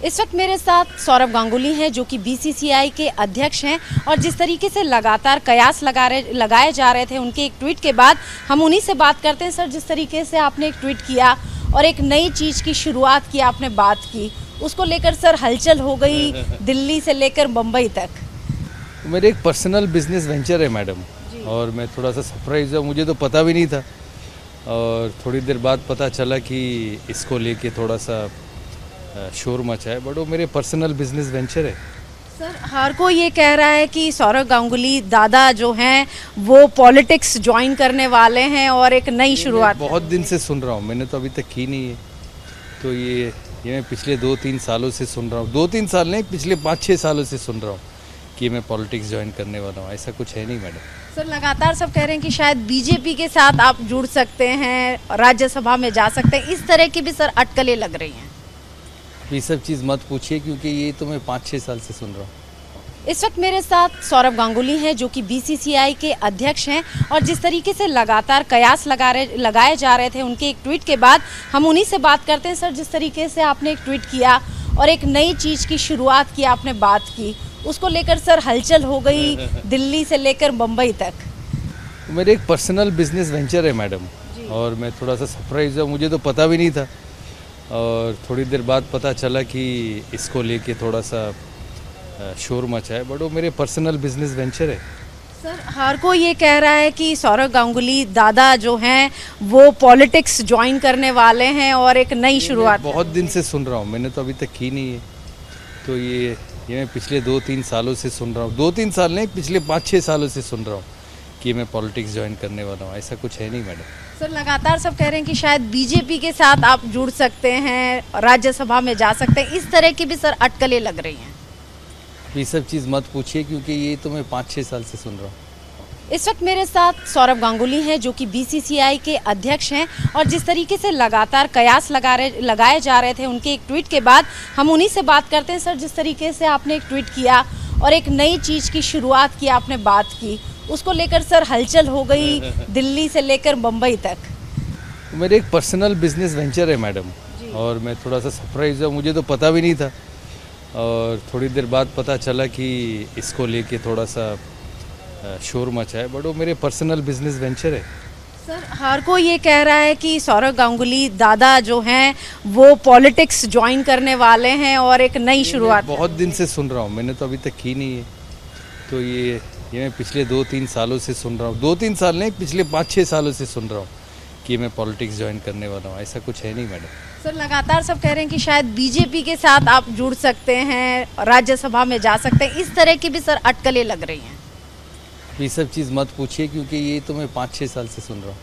इस वक्त मेरे साथ सौरभ गांगुली हैं जो कि बीसीसीआई के अध्यक्ष हैं और जिस तरीके से लगातार कयास लगाए जा रहे थे उनके एक ट्वीट के बाद हम उन्हीं से बात करते हैं। सर, जिस तरीके से आपने एक ट्वीट किया और एक नई चीज़ की शुरुआत की, आपने बात की, उसको लेकर सर हलचल हो गई दिल्ली से लेकर मुंबई तक। मेरे एक पर्सनल बिजनेस वेंचर है मैडम, और मैं थोड़ा सा सरप्राइज हुआ, मुझे तो पता भी नहीं था और थोड़ी देर बाद पता चला कि इसको लेके थोड़ा सा शोर मचा है, बट वो मेरे पर्सनल बिजनेस वेंचर है। सर, हर कोई ये कह रहा है कि सौरभ गांगुली दादा जो हैं वो पॉलिटिक्स ज्वाइन करने वाले हैं और एक नई शुरुआत। बहुत दिन से सुन रहा हूँ, मैंने तो अभी तक की नहीं है, तो ये मैं पिछले 2-3 सालों से सुन रहा हूँ। 2-3 साल नहीं, पिछले 5-6 सालों से सुन रहा हूँ कि मैं पॉलिटिक्स ज्वाइन करने वाला हूँ। ऐसा कुछ है नहीं मैडम। सर, लगातार सब कह रहे हैं कि शायद बीजेपी के साथ आप जुड़ सकते हैं, राज्यसभा में जा सकते हैं, इस तरह की भी सर अटकलें लग रही हैं। ये सब चीज़ मत पूछिए, क्योंकि ये तो मैं 5-6 साल से सुन रहा हूँ। इस वक्त मेरे साथ सौरभ गांगुली हैं जो कि बीसीसीआई के अध्यक्ष हैं और जिस तरीके से लगातार कयास लगाए जा रहे थे उनके एक ट्वीट के बाद हम उन्हीं से बात करते हैं। सर, जिस तरीके से आपने एक ट्वीट किया और एक नई चीज़ की शुरुआत की, आपने बात की, उसको लेकर सर हलचल हो गई दिल्ली से लेकर मुंबई तक। मेरे एक पर्सनल बिजनेस वेंचर है मैडम, और मैं थोड़ा सा सरप्राइज हुआ, मुझे तो पता भी नहीं था और थोड़ी देर बाद पता चला कि इसको लेके थोड़ा सा शोर मचा है, बट वो मेरे पर्सनल बिजनेस वेंचर है। सर, हर कोई ये कह रहा है कि सौरभ गांगुली दादा जो हैं वो पॉलिटिक्स ज्वाइन करने वाले हैं और एक नई शुरुआत। बहुत दिन से सुन रहा हूँ, मैंने तो अभी तक की नहीं है, तो ये मैं पिछले 2-3 सालों से सुन रहा हूँ। 2-3 साल नहीं, पिछले 5-6 सालों से सुन रहा हूँ कि मैं पॉलिटिक्स ज्वाइन करने वाला हूँ। ऐसा कुछ है नहीं मैडम। सर, लगातार सब कह रहे हैं कि शायद बीजेपी के साथ आप जुड़ सकते हैं, राज्यसभा में जा सकते हैं, इस तरह की भी सर अटकलें लग रही हैं। ये सब चीज़ मत पूछिए, क्योंकि ये तो मैं 5-6 साल से सुन रहा हूँ। इस वक्त मेरे साथ सौरभ गांगुली हैं जो कि बीसीसीआई के अध्यक्ष हैं और जिस तरीके से लगातार कयास लगाए जा रहे थे उनके एक ट्वीट के बाद हम उन्हीं से बात करते हैं। सर, जिस तरीके से आपने एक ट्वीट किया और एक नई चीज़ की शुरुआत की, आपने बात की, उसको लेकर सर हलचल हो गई दिल्ली से लेकर मुंबई तक। मेरे एक पर्सनल बिजनेस वेंचर है मैडम, और मैं थोड़ा सा सरप्राइज हुआ, मुझे तो पता भी नहीं था और थोड़ी देर बाद पता चला कि इसको लेके थोड़ा सा शोर मचा है, बट वो मेरे पर्सनल बिजनेस वेंचर है। सर, हर कोई ये कह रहा है कि सौरभ गांगुली दादा जो हैं वो पॉलिटिक्स ज्वाइन करने वाले हैं और एक नई शुरुआत। बहुत दिन से सुन रहा हूँ, मैंने तो अभी तक की नहीं है, तो ये मैं पिछले 2-3 सालों से सुन रहा हूँ। 2-3 साल नहीं, पिछले 5-6 सालों से सुन रहा हूँ कि मैं पॉलिटिक्स ज्वाइन करने वाला हूँ। ऐसा कुछ है नहीं मैडम। सर, लगातार सब कह रहे हैं कि शायद बीजेपी के साथ आप जुड़ सकते हैं, राज्यसभा में जा सकते हैं, इस तरह की भी सर अटकलें लग रही हैं। ये सब चीज़ मत पूछिए, क्योंकि ये तो मैं 5-6 साल से सुन रहा हूँ।